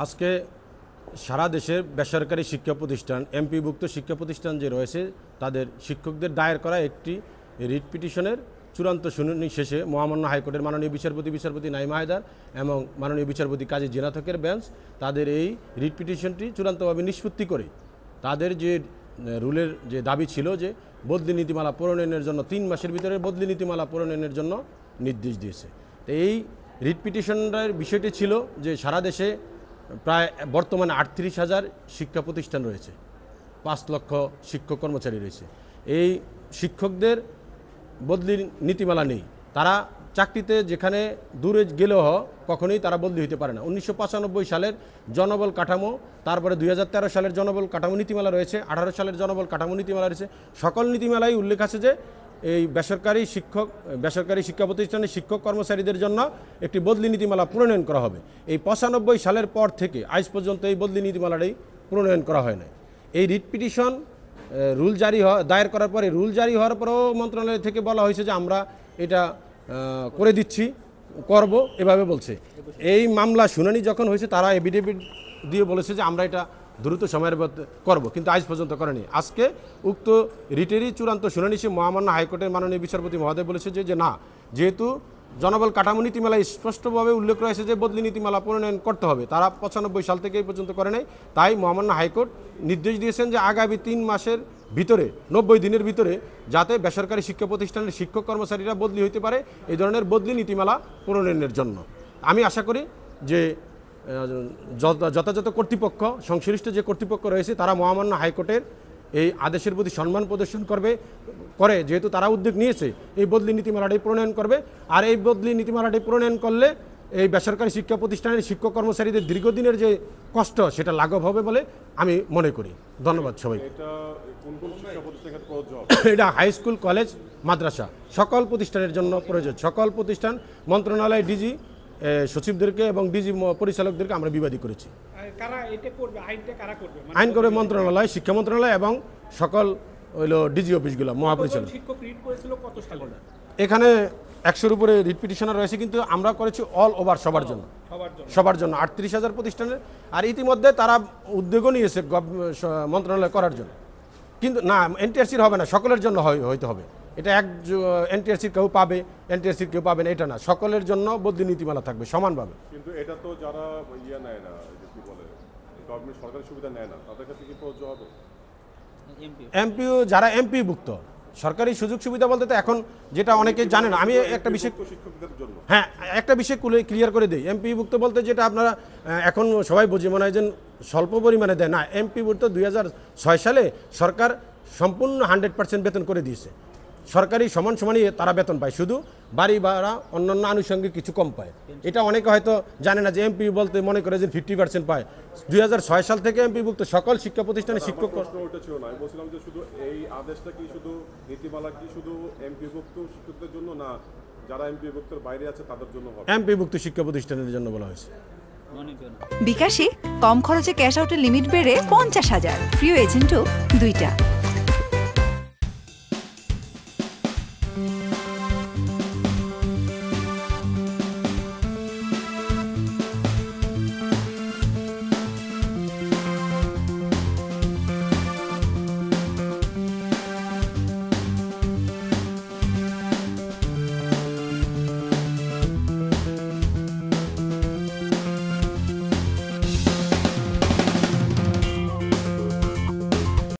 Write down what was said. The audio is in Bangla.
আজকে সারা দেশের বেসরকারি শিক্ষা প্রতিষ্ঠান এমপিভুক্ত শিক্ষা প্রতিষ্ঠান যে রয়েছে তাদের শিক্ষকদের দায়ের করা একটি রিট পিটিশনের চূড়ান্ত শুনানি শেষে মহামান্য হাইকোর্টের মাননীয় বিচারপতি নাইমা হায়দার এবং মাননীয় বিচারপতি কাজী জিনাত হকের বেঞ্চ তাদের এই রিট পিটিশনটি চূড়ান্তভাবে নিষ্পত্তি করে তাদের যে রুলের যে দাবি ছিল যে বদলি নীতিমালা প্রণয়নের জন্য 3 মাসের ভিতরে বদলি নীতিমালা প্রণয়নের জন্য নির্দেশ দিয়েছে। তো এই রিট পিটিশনের বিষয়টি ছিল যে সারা দেশে প্রায় বর্তমানে 38,000 শিক্ষা প্রতিষ্ঠান রয়েছে, 5 লক্ষ শিক্ষক কর্মচারী রয়েছে। এই শিক্ষকদের বদলির নীতিমালা নেই, তারা চাকরিতে যেখানে দূরে গেলেও কখনোই তারা বদলি হতে পারে না। 1995 সালের জনবল কাঠামো, তারপরে 2013 সালের জনবল কাঠামো নীতিমালা রয়েছে, 18 সালের জনবল কাঠামো নীতিমালা রয়েছে। সকল নীতিমালাই উল্লেখ আছে যে এই বেসরকারি শিক্ষা প্রতিষ্ঠানের শিক্ষক কর্মচারীদের জন্য একটি বদলি নীতিমালা প্রণয়ন করা হবে। এই 95 সালের পর থেকে আজ পর্যন্ত এই বদলি নীতিমালাটাই প্রণয়ন করা হয় না। এই রিট পিটিশন রুল দায়ের করার পরে রুল জারি হওয়ার পরেও মন্ত্রণালয় থেকে বলা হয়েছে যে আমরা এটা করে দিচ্ছি, করব, এভাবে বলছে। এই মামলা শুনানি যখন হয়েছে তারা এফিডেভিট দিয়ে বলেছে যে আমরা এটা দ্রুত সময়ের মধ্যে করব, কিন্তু আজ পর্যন্ত করেনি। আজকে উক্ত রিটেরই চূড়ান্ত শুনানি সে মহামান্য হাইকোর্টের মাননীয় বিচারপতি মহোদয় বলেছে যে না, যেহেতু জনবল কাঠামো নীতিমালায় স্পষ্টভাবে উল্লেখ রয়েছে যে বদলি নীতিমালা প্রণয়ন করতে হবে, তারা 95 সাল থেকে এই পর্যন্ত করে নাই। তাই মহামান্য হাইকোর্ট নির্দেশ দিয়েছেন যে আগামী 3 মাসের ভিতরে 90 দিনের ভিতরে যাতে বেসরকারি শিক্ষা প্রতিষ্ঠানের শিক্ষক কর্মচারীরা বদলি হইতে পারে, এই ধরনের বদলি নীতিমালা প্রণয়নের জন্য। আমি আশা করি যে যথাযথ কর্তৃপক্ষ, সংশ্লিষ্ট যে কর্তৃপক্ষ রয়েছে তারা মহামান্য হাইকোর্টের এই আদেশের প্রতি সম্মান প্রদর্শন করে যেহেতু তারা উদ্যোগ নিয়েছে এই বদলি নীতিমালাটি প্রণয়ন করবে। আর এই বদলি নীতিমালাটি প্রণয়ন করলে এই বেসরকারি শিক্ষা প্রতিষ্ঠানের শিক্ষক কর্মচারীদের দীর্ঘদিনের যে কষ্ট সেটা লাঘব হবে বলে আমি মনে করি। ধন্যবাদ সবাই। এটা হাই স্কুল, কলেজ, মাদ্রাসা সকল প্রতিষ্ঠানের জন্য প্রয়োজন। সকল প্রতিষ্ঠান মন্ত্রণালয় ডিজি সচিবদেরকে এবং ডিজি পরিচালকদেরকে আমরা বিবাদী করেছি। আইন করবে মন্ত্রণালয়, শিক্ষা মন্ত্রণালয় এবং সকল হইল ডিজি অফিসগুলো, মহাপরিচালক। এখানে 100-এর উপরে রিট পিটিশনার রয়েছে, কিন্তু আমরা করেছি অল ওভার সবার জন্য 38,000 প্রতিষ্ঠানের। আর ইতিমধ্যে তারা উদ্যোগও নিয়েছে মন্ত্রণালয় করার জন্য, কিন্তু না এনটিআরসির হবে না, সকলের জন্য হইতে হবে। এটা এনটিআরসির কেউ পাবে, এনটিআরসির কেউ পাবে না, এটা না, সকলের জন্য বদলি নীতিমালা থাকবে সমানভাবে। কিন্তু এটা তো যারা নেয় না, কি বলে গভর্নমেন্ট সরকারি সুবিধা নেয় না, তাদের কাছে কি প্রযোজ্য হবে? এমপিও যারা এমপিভুক্ত সরকারি সুযোগ সুবিধা বলতে তো এখন যেটা অনেকে জানে না, আমি একটা বিষয় একটা বিষয় ক্লিয়ার করে দিই। এমপিভুক্ত বলতে যেটা আপনারা এখন সবাই বুঝে মনে হয় যে স্বল্প পরিমাণে দেয়, না। এমপিভুক্ত 2006 সালে সরকার সম্পূর্ণ 100% বেতন করে দিয়েছে। সরকারি সমানই তারা বেতন পায়, শুধু বাড়ি ভাড়া অন্যান্য আনুষঙ্গিক কিছু কম পায়। এটা অনেকে হয়তো জানে না যে এমপি বলতে মনে করে যে 50% পায়। 2006 সাল থেকে এমপিভুক্ত সকল শিক্ষা প্রতিষ্ঠানে শিক্ষক বলছিলাম যে শুধু এই আদেশটা কি শুধু নীতিমালা কি শুধু এমপিভুক্ত শিক্ষকদের জন্য না, যারা এমপিভুক্তের বাইরে আছে তাদের জন্য হবে? এমপিভুক্ত শিক্ষা প্রতিষ্ঠানের জন্য বলা হয়েছে। বিকাশে কম খরচে ক্যাশ আউটের লিমিট বেড়ে 50,000, প্রিয় এজেন্টও 2টা।